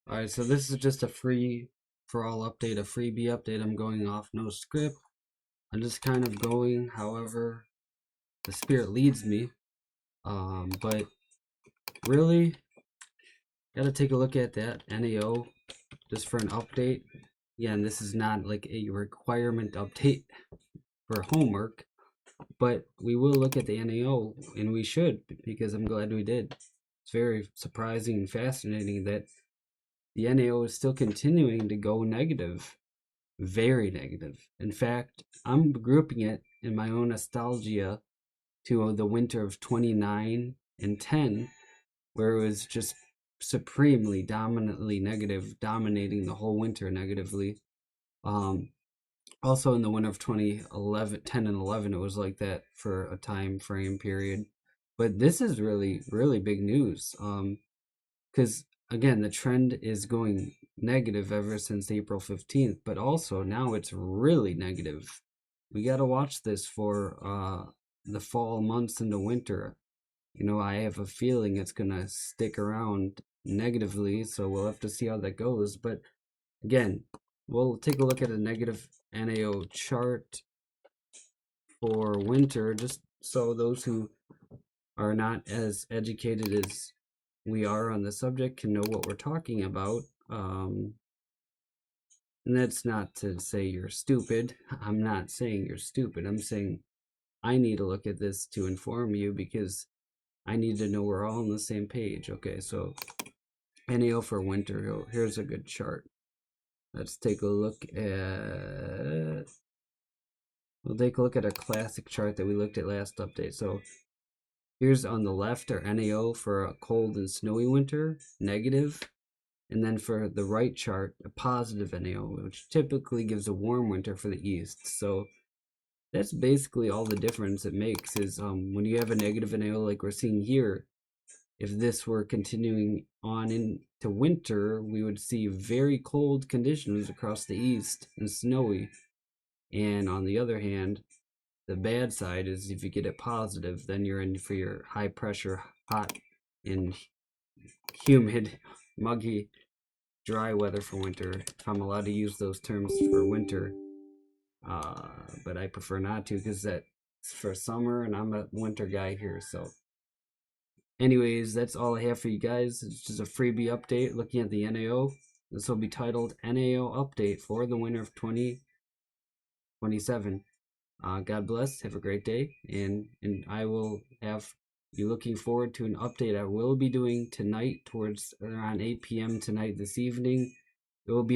Alright, so this is just a free for all update, a freebie update. I'm going off no script. I'm just kind of going however the spirit leads me. But really, gotta take a look at that NAO just for an update. Yeah, and this is not like a requirement update for homework, but we will look at the NAO, and we should because I'm glad we did. It's very surprising and fascinating that the NAO is still continuing to go negative. Very negative. In fact, I'm grouping it in my own nostalgia to the winter of 29 and 10, where it was just supremely dominantly negative, dominating the whole winter negatively. Um, Also in the winter of 2011, 10 and 11, it was like that for a time frame period. But this is really, really big news. Because again, the trend is going negative ever since April 15th, but also now it's really negative. We got to watch this for the fall months into winter. You know, I have a feeling it's going to stick around negatively, so we'll have to see how that goes. But again, we'll take a look at a negative NAO chart for winter, just so those who are not as educated as we are on the subject can know what we're talking about. And that's not to say you're stupid. I'm not saying you're stupid. I'm saying I need to look at this to inform you because I need to know we're all on the same page. Okay, so NAO for winter. Here's a good chart. Let's take a look at. We'll take a look at a classic chart that we looked at last update. So here's on the left our NAO for a cold and snowy winter, negative. And then for the right chart, a positive NAO, which typically gives a warm winter for the east. So that's basically all the difference it makes is when you have a negative NAO like we're seeing here, if this were continuing on into winter, we would see very cold conditions across the east and snowy. And on the other hand, the bad side is if you get it positive, then you're in for your high pressure, hot, and humid, muggy, dry weather for winter. If I'm allowed to use those terms for winter, but I prefer not to because that's for summer and I'm a winter guy here. So, anyways, that's all I have for you guys. It's just a freebie update looking at the NAO. This will be titled NAO Update for the winter of 2027. God bless. Have a great day, and I will have you looking forward to an update I will be doing tonight towards around 8 p.m. tonight this evening. It will be